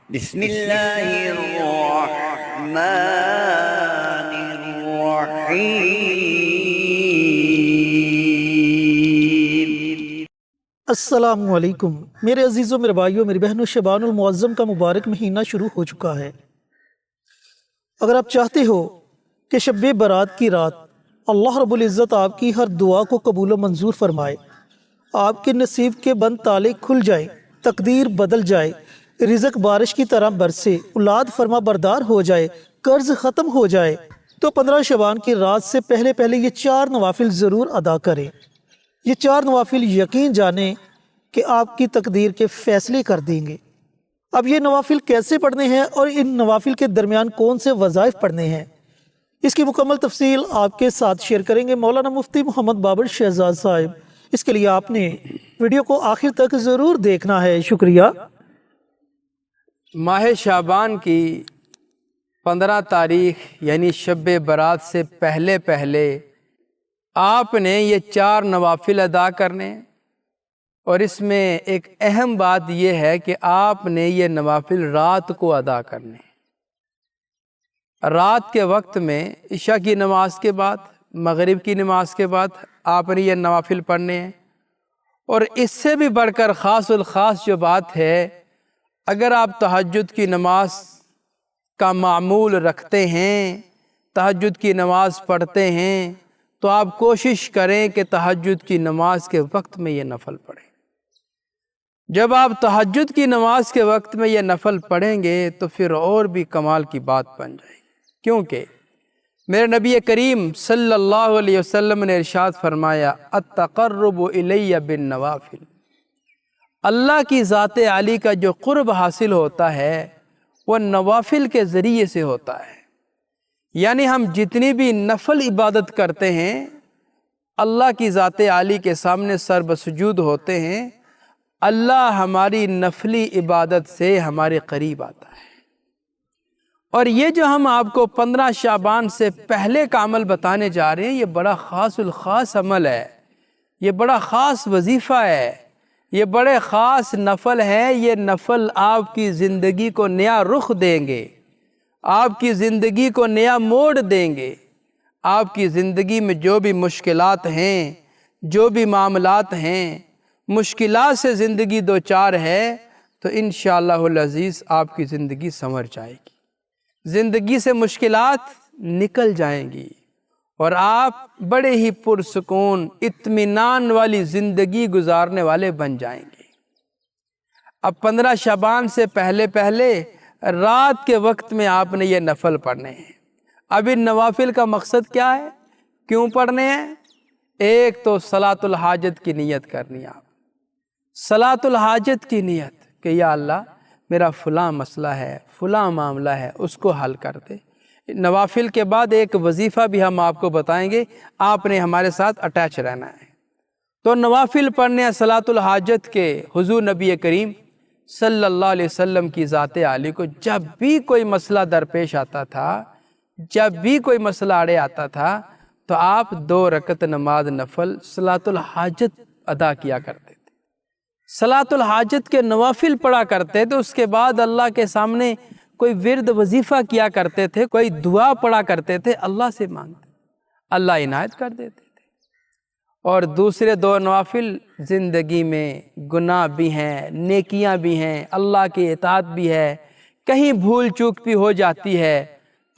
بسم اللہ الرحمن الرحیم۔ السلام علیکم میرے عزیزوں، میرے بھائیوں، میری بہنوں، شعبان المعظم کا مبارک مہینہ شروع ہو چکا ہے۔ اگر آپ چاہتے ہو کہ شب برات کی رات اللہ رب العزت آپ کی ہر دعا کو قبول و منظور فرمائے، آپ کے نصیب کے بند تالے کھل جائیں، تقدیر بدل جائے، رزق بارش کی طرح برسے، اولاد فرما بردار ہو جائے، قرض ختم ہو جائے، تو 15 شعبان کی رات سے پہلے یہ 4 نوافل ضرور ادا کریں۔ یہ 4 نوافل یقین جانیں کہ آپ کی تقدیر کے فیصلے کر دیں گے۔ اب یہ نوافل کیسے پڑھنے ہیں اور ان نوافل کے درمیان کون سے وظائف پڑھنے ہیں، اس کی مکمل تفصیل آپ کے ساتھ شیئر کریں گے مولانا مفتی محمد بابر شہزاد صاحب۔ اس کے لیے آپ نے ویڈیو کو آخر تک ضرور دیکھنا ہے۔ شکریہ۔ ماہ شعبان کی 15 تاریخ یعنی شب برات سے پہلے آپ نے یہ 4 نوافل ادا کرنے، اور اس میں ایک اہم بات یہ ہے کہ آپ نے یہ نوافل رات کو ادا کرنے۔ رات کے وقت میں عشاء کی نماز کے بعد، مغرب کی نماز کے بعد آپ نے یہ نوافل پڑھنے ہیں۔ اور اس سے بھی بڑھ کر خاص الخاص جو بات ہے، اگر آپ تہجد کی نماز کا معمول رکھتے ہیں، تہجد کی نماز پڑھتے ہیں، تو آپ کوشش کریں کہ تہجد کی نماز کے وقت میں یہ نفل پڑھیں۔ جب آپ تہجد کی نماز کے وقت میں یہ نفل پڑھیں گے تو پھر اور بھی کمال کی بات بن جائے گی، کیونکہ میرے نبی کریم صلی اللہ علیہ وسلم نے ارشاد فرمایا التقرب الی بالنوافل، اللہ کی ذات عالی کا جو قرب حاصل ہوتا ہے وہ نوافل کے ذریعے سے ہوتا ہے۔ یعنی ہم جتنی بھی نفل عبادت کرتے ہیں، اللہ کی ذات عالی کے سامنے سر بسجود ہوتے ہیں، اللہ ہماری نفلی عبادت سے ہمارے قریب آتا ہے۔ اور یہ جو ہم آپ کو 15 شعبان سے پہلے کا عمل بتانے جا رہے ہیں، یہ بڑا خاص الخاص عمل ہے، یہ بڑا خاص وظیفہ ہے، یہ بڑے خاص نفل ہے۔ یہ نفل آپ کی زندگی کو نیا رخ دیں گے، آپ کی زندگی کو نیا موڑ دیں گے۔ آپ کی زندگی میں جو بھی مشکلات ہیں، جو بھی معاملات ہیں، مشکلات سے زندگی دوچار ہے، تو انشاءاللہ العزیز آپ کی زندگی سنور جائے گی، زندگی سے مشکلات نکل جائیں گی، اور آپ بڑے ہی پرسکون اطمینان والی زندگی گزارنے والے بن جائیں گے۔ اب 15 شعبان سے پہلے رات کے وقت میں آپ نے یہ نفل پڑھنے ہیں۔ اب ان نوافل کا مقصد کیا ہے، کیوں پڑھنے ہیں؟ ایک تو صلاۃ الحاجت کی نیت کرنی ہے، آپ صلاۃ الحاجت کی نیت کہ یا اللہ میرا فلاں مسئلہ ہے، فلاں معاملہ ہے، اس کو حل کر دے۔ نوافل کے بعد ایک وظیفہ بھی ہم آپ کو بتائیں گے، آپ نے ہمارے ساتھ اٹیچ رہنا ہے۔ تو نوافل پڑھنے ہیں صلاۃ الحاجت کے۔ حضور نبی کریم صلی اللہ علیہ وسلم کی ذات عالی کو جب بھی کوئی مسئلہ درپیش آتا تھا، جب بھی کوئی مسئلہ آڑے آتا تھا، تو آپ 2 رکعت نماز نفل صلاۃ الحاجت ادا کیا کرتے تھے، صلاۃ الحاجت کے نوافل پڑھا کرتے تھے۔ اس کے بعد اللہ کے سامنے کوئی ورد وظیفہ کیا کرتے تھے، کوئی دعا پڑھا کرتے تھے، اللہ سے مانگتے، اللہ عنایت کر دیتے تھے۔ اور دوسرے 2 نوافل زندگی میں گناہ بھی ہیں، نیکیاں بھی ہیں، اللہ کی اطاعت بھی ہے، کہیں بھول چوک بھی ہو جاتی ہے،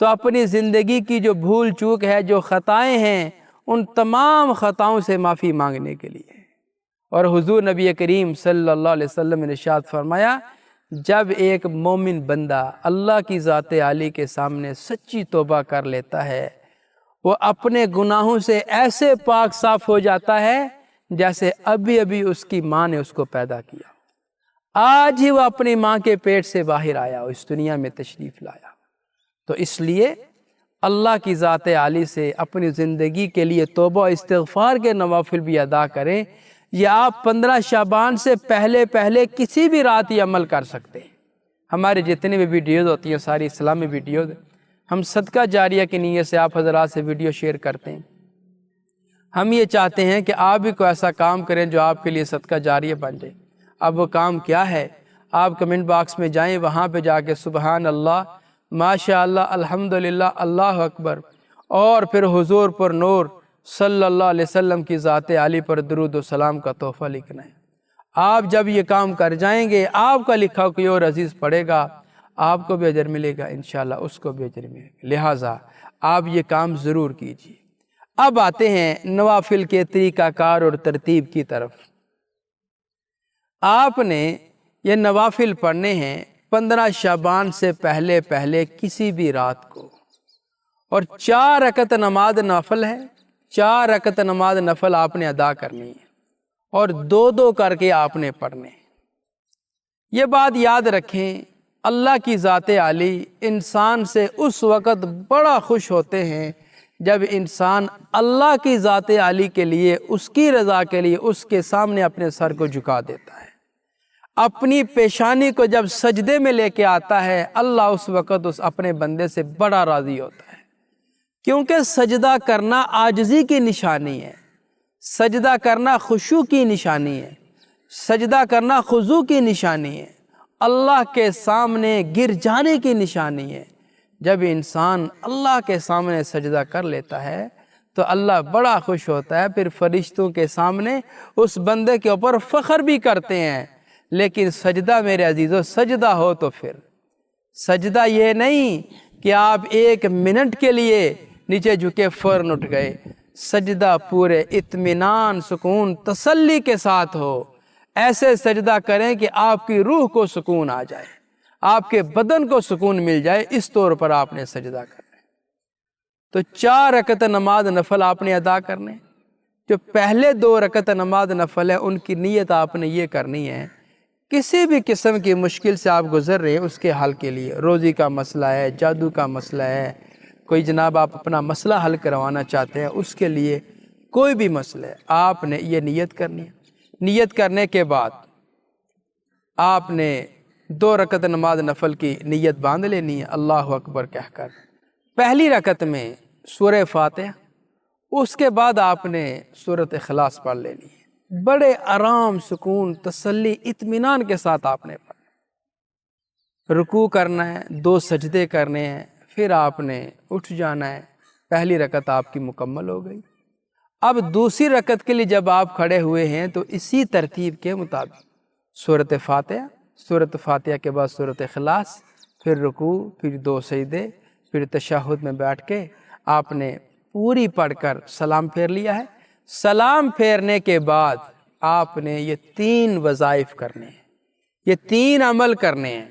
تو اپنی زندگی کی جو بھول چوک ہے، جو خطائیں ہیں، ان تمام خطاؤں سے معافی مانگنے کے لیے۔ اور حضور نبی کریم صلی اللہ علیہ وسلم نے ارشاد فرمایا جب ایک مومن بندہ اللہ کی ذات عالی کے سامنے سچی توبہ کر لیتا ہے، وہ اپنے گناہوں سے ایسے پاک صاف ہو جاتا ہے جیسے ابھی اس کی ماں نے اس کو پیدا کیا، آج ہی وہ اپنی ماں کے پیٹ سے باہر آیا، اس دنیا میں تشریف لایا۔ تو اس لیے اللہ کی ذات عالی سے اپنی زندگی کے لیے توبہ و استغفار کے نوافل بھی ادا کریں۔ یہ آپ 15 شعبان سے پہلے کسی بھی رات یہ عمل کر سکتے ہیں۔ ہمارے جتنے بھی ویڈیوز ہوتی ہیں ساری اسلامی ویڈیوز، ہم صدقہ جاریہ کی نیت سے آپ حضرات سے ویڈیو شیئر کرتے ہیں۔ ہم یہ چاہتے ہیں کہ آپ بھی کوئی ایسا کام کریں جو آپ کے لیے صدقہ جاریہ بن جائے۔ اب وہ کام کیا ہے؟ آپ کمنٹ باکس میں جائیں، وہاں پہ جا کے سبحان اللہ، ماشاء اللہ، الحمدللہ، اللہ اکبر، اور پھر حضور پر نور صلی اللہ علیہ وسلم کی ذات عالی پر درود و سلام کا تحفہ لکھنا ہے۔ آپ جب یہ کام کر جائیں گے، آپ کا لکھا کوئی اور عزیز پڑھے گا، آپ کو بھی اجر ملے گا، انشاءاللہ اس کو بھی اجر ملے گا۔ لہٰذا آپ یہ کام ضرور کیجیے۔ اب آتے ہیں نوافل کے طریقہ کار اور ترتیب کی طرف۔ آپ نے یہ نوافل پڑھنے ہیں 15 شعبان سے پہلے پہلے کسی بھی رات کو، اور 4 رکعت نماز نفل ہے، 4 رکعت نماز نفل آپ نے ادا کرنی ہے، اور 2 کر کے آپ نے پڑھنے۔ یہ بات یاد رکھیں، اللہ کی ذات عالی انسان سے اس وقت بڑا خوش ہوتے ہیں جب انسان اللہ کی ذات عالی کے لیے، اس کی رضا کے لیے اس کے سامنے اپنے سر کو جھکا دیتا ہے، اپنی پیشانی کو جب سجدے میں لے کے آتا ہے، اللہ اس وقت اس اپنے بندے سے بڑا راضی ہوتا ہے، کیونکہ سجدہ کرنا عاجزی کی نشانی ہے، سجدہ کرنا خشوع کی نشانی ہے، سجدہ کرنا خضوع کی نشانی ہے، اللہ کے سامنے گر جانے کی نشانی ہے۔ جب انسان اللہ کے سامنے سجدہ کر لیتا ہے تو اللہ بڑا خوش ہوتا ہے، پھر فرشتوں کے سامنے اس بندے کے اوپر فخر بھی کرتے ہیں۔ لیکن سجدہ میرے عزیزو، سجدہ ہو تو پھر سجدہ یہ نہیں کہ آپ 1 منٹ کے لیے نیچے جھکے فوراً اٹھ گئے، سجدہ پورے اطمینان، سکون، تسلی کے ساتھ ہو۔ ایسے سجدہ کریں کہ آپ کی روح کو سکون آ جائے، آپ کے بدن کو سکون مل جائے، اس طور پر آپ نے سجدہ کرنا ہے۔ تو 4 رکعت نماز نفل آپ نے ادا کرنے۔ جو پہلے 2 رکعت نماز نفل ہے، ان کی نیت آپ نے یہ کرنی ہے، کسی بھی قسم کی مشکل سے آپ گزر رہے ہیں اس کے حل کے لیے، روزی کا مسئلہ ہے، جادو کا مسئلہ ہے، کوئی جناب آپ اپنا مسئلہ حل کروانا چاہتے ہیں، اس کے لیے کوئی بھی مسئلہ ہے، آپ نے یہ نیت کرنی ہے۔ نیت کرنے کے بعد آپ نے 2 رکعت نماز نفل کی نیت باندھ لینی ہے، اللہ اکبر کہہ کر۔ پہلی رکعت میں سورہ فاتحہ، اس کے بعد آپ نے سورۃ اخلاص پڑھ لینی ہے، بڑے آرام، سکون، تسلی، اطمینان کے ساتھ آپ نے پڑھنا۔ رکوع کرنا ہے، 2 سجدے کرنے ہیں، پھر آپ نے اٹھ جانا ہے، پہلی رکعت آپ کی مکمل ہو گئی۔ اب دوسری رکعت کے لیے جب آپ کھڑے ہوئے ہیں تو اسی ترتیب کے مطابق سورۃ فاتحہ، سورۃ فاتحہ کے بعد سورۃ اخلاص، پھر رکوع، پھر 2 سجدے، پھر تشہد میں بیٹھ کے آپ نے پوری پڑھ کر سلام پھیر لیا ہے۔ سلام پھیرنے کے بعد آپ نے یہ 3 وظائف کرنے ہیں، یہ 3 عمل کرنے ہیں۔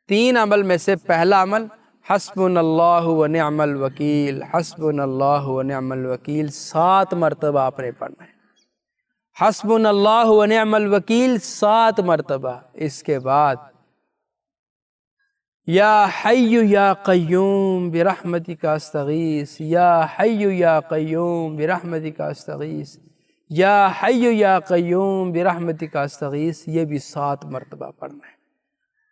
3 عمل میں سے پہلا عمل حسبنا اللہ و نعم الوکیل، حسبنا اللہ و نعم الوکیل 7 مرتبہ آپ نے پڑھنا ہے۔ حسبنا اللہ و نعم الوکیل 7 مرتبہ۔ اس کے بعد یا حی یا قیوم برحمتک استغیث، یا حی یا قیوم برحمتک استغیث، یا حی یا قیوم برحمتک استغیث، یہ بھی 7 مرتبہ پڑھنا ہے۔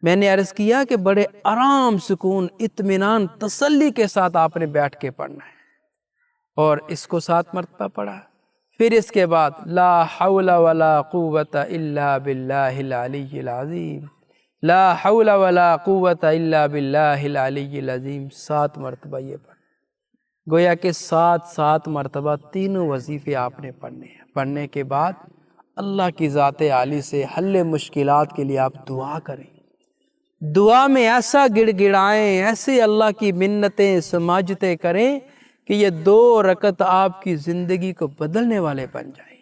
میں نے عرض کیا کہ بڑے آرام، سکون، اطمینان، تسلی کے ساتھ آپ نے بیٹھ کے پڑھنا ہے، اور اس کو 7 مرتبہ پڑھا۔ پھر اس کے بعد لا حول ولا قوت الا باللہ العلی العظیم، لا حول ولا قوت الا باللہ العلی العظیم 7 مرتبہ یہ پڑھا۔ گویا کہ 7 مرتبہ تینوں وظیفے آپ نے پڑھنے ہیں۔ پڑھنے کے بعد اللہ کی ذات عالی سے حل مشکلات کے لیے آپ دعا کریں، دعا میں ایسا گڑ گڑائیں، ایسے اللہ کی منتیں سماجتیں کریں کہ یہ 2 رکعت آپ کی زندگی کو بدلنے والے بن جائیں۔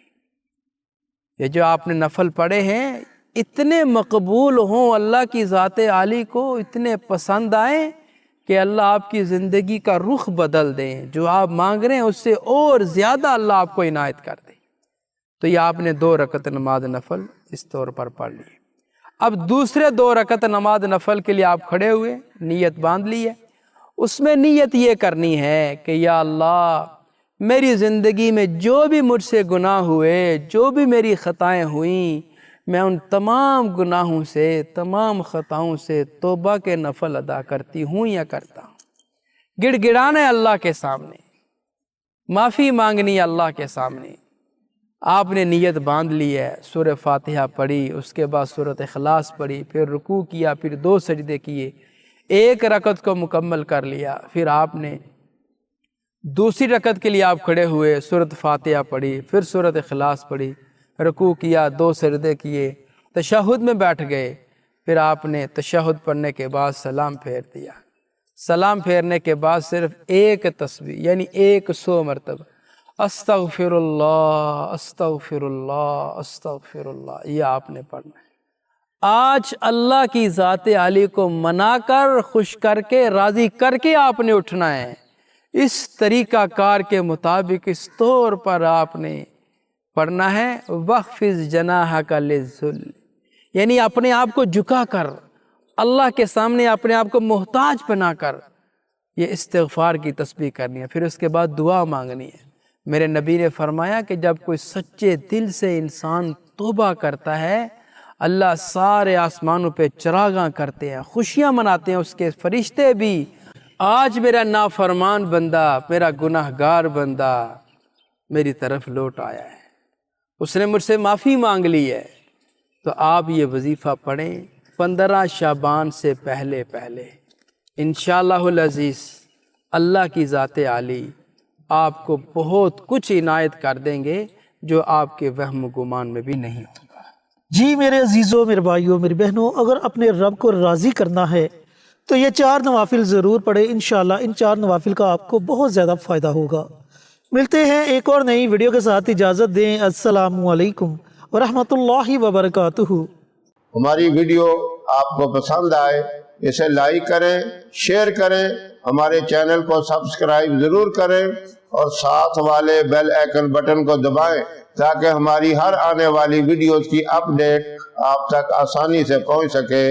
یہ جو آپ نے نفل پڑھے ہیں اتنے مقبول ہوں، اللہ کی ذات عالی کو اتنے پسند آئیں کہ اللہ آپ کی زندگی کا رخ بدل دیں، جو آپ مانگ رہے ہیں اس سے اور زیادہ اللہ آپ کو عنایت کر دیں۔ تو یہ آپ نے 2 رکعت نماز نفل اس طور پر پڑھ لی۔ اب دوسرے 2 رکعت نماز نفل کے لیے آپ کھڑے ہوئے، نیت باندھ لی ہے۔ اس میں نیت یہ کرنی ہے کہ یا اللہ میری زندگی میں جو بھی مجھ سے گناہ ہوئے، جو بھی میری خطائیں ہوئیں، میں ان تمام گناہوں سے، تمام خطاؤں سے توبہ کے نفل ادا کرتی ہوں یا کرتا ہوں۔ گڑ گڑانا ہے اللہ کے سامنے، معافی مانگنی ہے اللہ کے سامنے۔ آپ نے نیت باندھ لی ہے، سورہ فاتحہ پڑھی، اس کے بعد سورۃ اخلاص پڑھی، پھر رکوع کیا، پھر 2 سجدے کیے، 1 رکعت کو مکمل کر لیا، پھر آپ نے دوسری رکعت کے لیے آپ کھڑے ہوئے، سورۃ فاتحہ پڑھی، پھر سورۃ اخلاص پڑھی، رکوع کیا، 2 سجدے کیے، تشہد میں بیٹھ گئے، پھر آپ نے تشہد پڑھنے کے بعد سلام پھیر دیا۔ سلام پھیرنے کے بعد صرف 1 تسبیح یعنی 100 مرتبہ استغفر اللہ استغفر اللہ استغفر اللہ، یہ آپ نے پڑھنا ہے۔ آج اللہ کی ذات عالی کو منا کر، خوش کر کے، راضی کر کے آپ نے اٹھنا ہے۔ اس طریقہ کار کے مطابق اس طور پر آپ نے پڑھنا ہے۔ وَخْفِضْ جَنَاحَكَ لِلذُّلِّ، یعنی اپنے آپ کو جھکا کر، اللہ کے سامنے اپنے آپ کو محتاج بنا کر یہ استغفار کی تسبیح کرنی ہے۔ پھر اس کے بعد دعا مانگنی ہے۔ میرے نبی نے فرمایا کہ جب کوئی سچے دل سے انسان توبہ کرتا ہے، اللہ سارے آسمانوں پہ چراغاں کرتے ہیں، خوشیاں مناتے ہیں اس کے فرشتے بھی۔ آج میرا نافرمان بندہ، میرا گناہ گار بندہ میری طرف لوٹ آیا ہے، اس نے مجھ سے معافی مانگ لی ہے۔ تو آپ یہ وظیفہ پڑھیں 15 شعبان سے پہلے انشاءاللہ العزیز اللہ کی ذات عالی آپ کو بہت کچھ عنایت کر دیں گے جو آپ کے وہم و گمان میں بھی نہیں ہوگا۔ جی میرے عزیزوں، میرے بھائیوں، میری بہنوں، اگر اپنے رب کو راضی کرنا ہے تو یہ 4 نوافل ضرور پڑھیں۔ انشاءاللہ ان 4 نوافل کا آپ کو بہت زیادہ فائدہ ہوگا۔ ملتے ہیں ایک اور نئی ویڈیو کے ساتھ، اجازت دیں۔ السلام علیکم ورحمۃ اللہ وبرکاتہ۔ ہماری ویڈیو آپ کو پسند آئے اسے لائک کریں، شیئر کریں، ہمارے چینل کو سبسکرائب ضرور کریں اور ساتھ والے بیل آئیکن بٹن کو دبائیں تاکہ ہماری ہر آنے والی ویڈیوز کی اپڈیٹ آپ تک آسانی سے پہنچ سکے۔